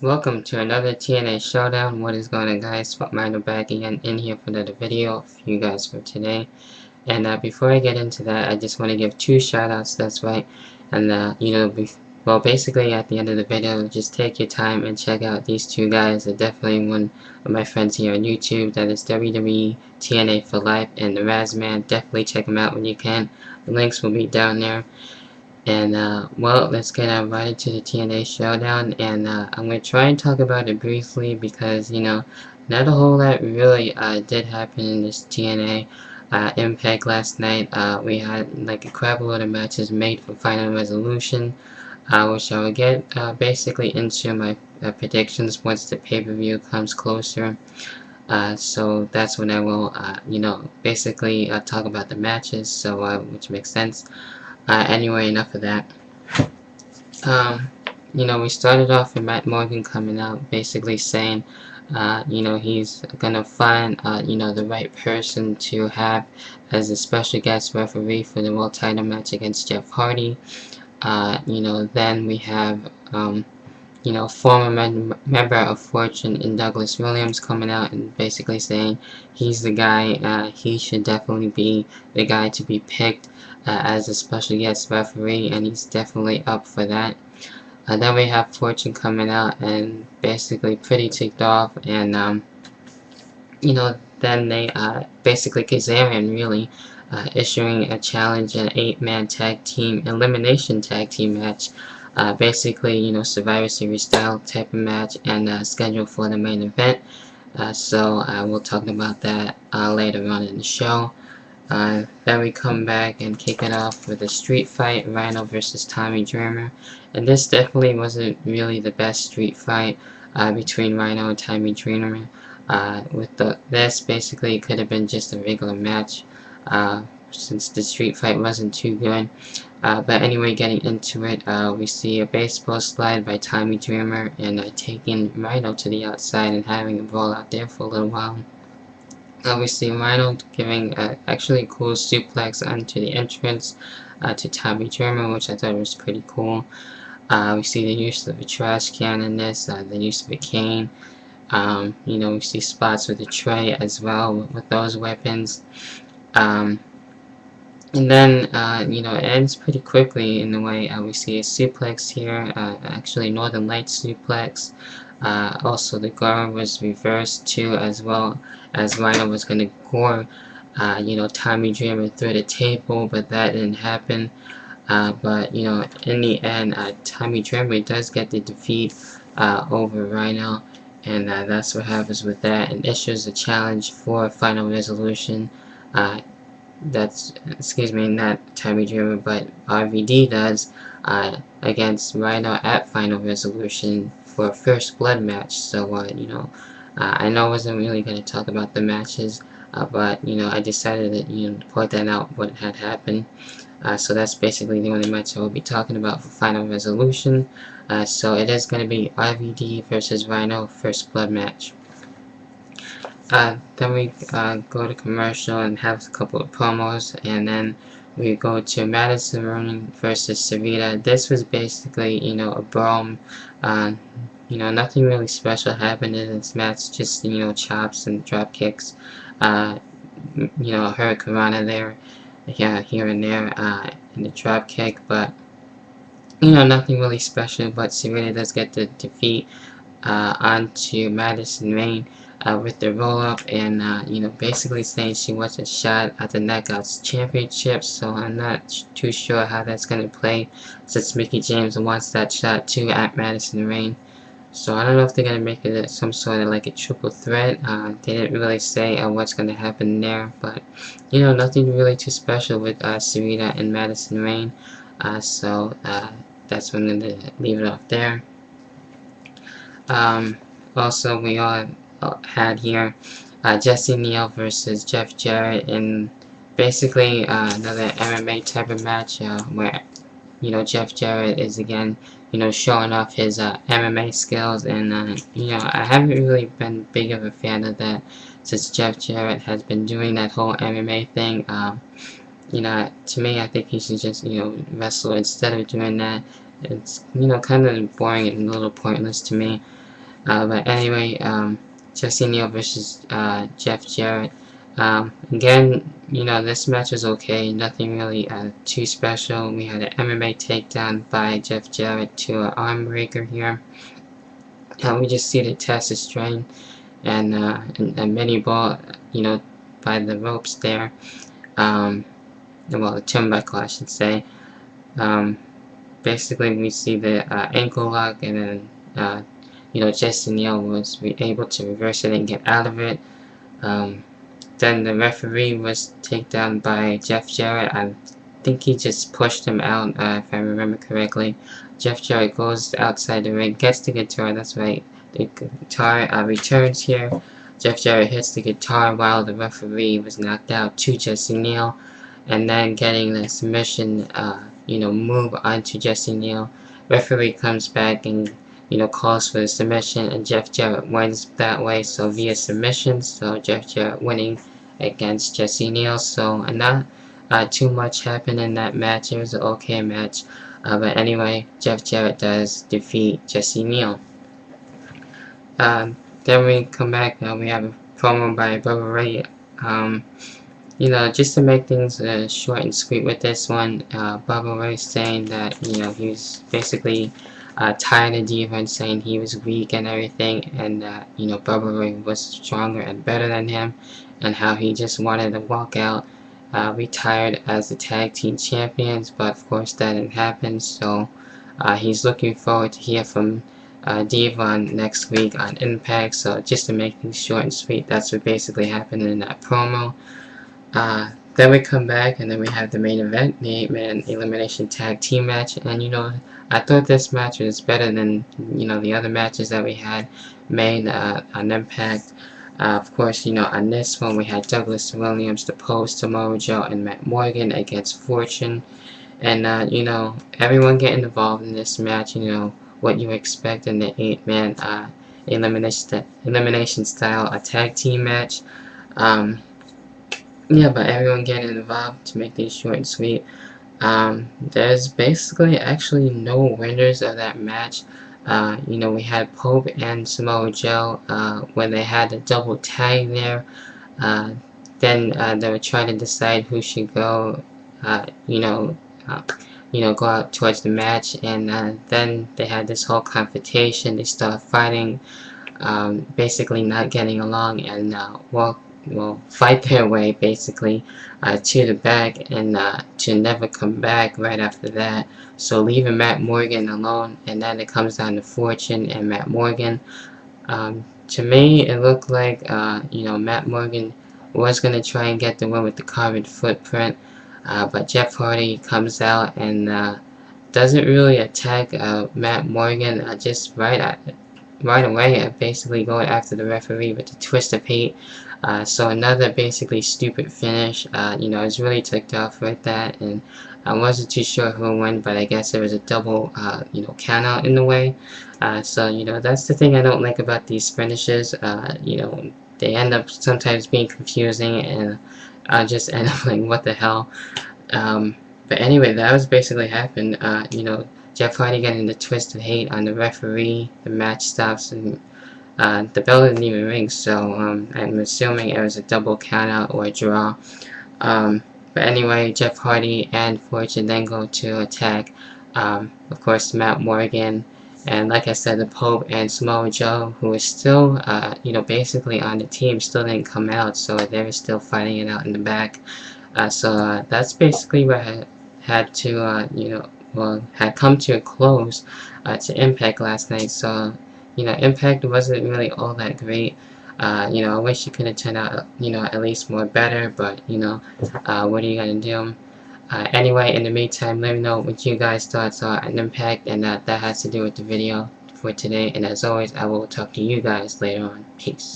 Welcome to another TNA Showdown. What is going on, guys? Mino back again in here for another video for you guys for today. And before I get into that, I just want to give two shoutouts. That's right. And well, basically at the end of the video, just take your time and check out these two guys. They're definitely one of my friends here on YouTube. That is WWE TNA for Life and the Razman. Definitely check them out when you can. The links will be down there. And well, let's get right into the TNA Showdown, and I'm going to try and talk about it briefly because, not a whole lot really did happen in this TNA Impact last night. We had like a crap load of matches made for Final Resolution, which I will get basically into my predictions once the pay-per-view comes closer. So that's when I will, basically talk about the matches, so which makes sense. Anyway, enough of that. We started off with Matt Morgan coming out, basically saying, he's gonna find, the right person to have as a special guest referee for the world title match against Jeff Hardy. Then we have, former member of Fortune in Douglas Williams coming out and basically saying he's the guy, he should definitely be the guy to be picked as a special guest referee, and he's definitely up for that. Then we have Fortune coming out and basically pretty ticked off, and then they basically Kazarian really issuing a challenge, an 8-man tag team elimination tag team match, basically Survivor Series style type of match, and scheduled for the main event. So we'll talk about that later on in the show. Then we come back and kick it off with a street fight, Rhino versus Tommy Dreamer. And this definitely wasn't really the best street fight between Rhino and Tommy Dreamer. This basically could have been just a regular match since the street fight wasn't too good. But anyway, getting into it, we see a baseball slide by Tommy Dreamer and taking Rhino to the outside and having a brawl out there for a little while. We see Rhino giving actually a cool suplex onto the entrance to Tommy Dreamer, which I thought was pretty cool. We see the use of a trash can in this, the use of a cane. We see spots with a tray as well with those weapons. And then, it ends pretty quickly in the way we see a suplex here, actually Northern Lights suplex. Also, the guard was reversed too, as well as Rhino was going to gore, Tommy Dreamer through the table, but that didn't happen. But, in the end, Tommy Dreamer does get the defeat over Rhino, and that's what happens with that, and issues a challenge for Final Resolution. Not Tommy Dreamer, but RVD does, against Rhino at Final Resolution for a First Blood match. So, I know I wasn't really going to talk about the matches, but, I decided that, to point that out, what had happened. So that's basically the only match I will be talking about for Final Resolution. So it is going to be RVD versus Rhino First Blood match. Then we go to commercial and have a couple of promos, and then we go to Madison Rowan versus Savita. This was basically, a brawl. Nothing really special happened in this match, just, chops and drop kicks. Hurricanrana there, here and there, in the drop kick, but, nothing really special, but Savita does get the defeat onto Madison Rain with the roll-up, and basically saying she wants a shot at the Knockouts Championship. So I'm not too sure how that's going to play, since Mickie James wants that shot too at Madison Rain. So I don't know if they're going to make it some sort of like a triple threat. They didn't really say what's going to happen there, but nothing really too special with Savita and Madison Rain. So that's when I'm going to leave it off there. Also, we all had here Jesse Neal versus Jeff Jarrett in basically another MMA type of match, where Jeff Jarrett is again showing off his MMA skills, and I haven't really been big of a fan of that, since Jeff Jarrett has been doing that whole MMA thing. To me, I think he should just wrestle instead of doing that. It's kind of boring and a little pointless to me. But anyway, Jesse Neal versus Jeff Jarrett. Again, you know, this match was okay, nothing really too special. We had an MMA takedown by Jeff Jarrett to an arm breaker here. We just see the test his strength and a mini ball, you know, by the ropes there. Well, the turnbuckle, I should say. Basically, we see the ankle lock, and then you know, Jesse Neal was able to reverse it and get out of it. Then the referee was taken down by Jeff Jarrett. I think he just pushed him out, if I remember correctly. Jeff Jarrett goes outside the ring, gets the guitar, that's right. The guitar returns here. Jeff Jarrett hits the guitar while the referee was knocked out to Jesse Neal, and then getting the submission, you know, move onto Jesse Neal. Referee comes back and, you know, calls for the submission, and Jeff Jarrett wins that way, so via submission. So Jeff Jarrett winning against Jesse Neal. So not too much happened in that match. It was an okay match, but anyway, Jeff Jarrett does defeat Jesse Neal. Then we come back, we have a promo by Bubba Ray. You know, just to make things short and sweet with this one, Bubba Ray saying that, you know, he was basically tired of Diva and saying he was weak and everything, and that, you know, Bubba Ray was stronger and better than him, and how he just wanted to walk out, retired as the tag team champions, but of course that didn't happen. So he's looking forward to hear from Diva next week on Impact. So just to make things short and sweet, that's what basically happened in that promo. Then we come back, and then we have the main event, the 8-man elimination tag team match. And you know, I thought this match was better than, you know, the other matches that we had made on Impact. Of course, you know, on this one we had Douglas Williams, The Post, Samoa Joe, and Matt Morgan against Fortune. And you know, everyone getting involved in this match. You know what you expect in the 8-man elimination style tag team match. Yeah, but everyone getting involved to make these short and sweet. There's basically actually no winners of that match. You know, we had Pope and Samoa Joe when they had a double tag there. Then they were trying to decide who should go, you know, go out towards the match, and then they had this whole confrontation. They started fighting, basically not getting along, and fight their way basically to the back, and to never come back right after that. So leaving Matt Morgan alone, and then it comes down to Fortune and Matt Morgan. To me, it looked like you know, Matt Morgan was gonna try and get the win with the carbon footprint, but Jeff Hardy comes out and doesn't really attack Matt Morgan just right away, basically going after the referee with the twist of fate. So another basically stupid finish. You know, I was really ticked off with that, and I wasn't too sure who won, but I guess there was a double, you know, count out in the way. So, you know, that's the thing I don't like about these finishes. You know, they end up sometimes being confusing, and I just end up like, what the hell? But anyway, that was basically happened. You know, Jeff Hardy getting the twist of hate on the referee. The match stops, and the bell didn't even ring, so I'm assuming it was a double countout or a draw. But anyway, Jeff Hardy and Fortune then go to attack, of course, Matt Morgan, and like I said, the Pope and Samoa Joe, who is still, you know, basically on the team, still didn't come out, so they were still fighting it out in the back. So that's basically what had to, you know, well, had come to a close to Impact last night. So, you know, Impact wasn't really all that great. You know, I wish it could have turned out, you know, at least more better, but, you know, what are you gonna do? Anyway, in the meantime, let me know what you guys' thoughts are on Impact, and that has to do with the video for today. And as always, I will talk to you guys later on. Peace.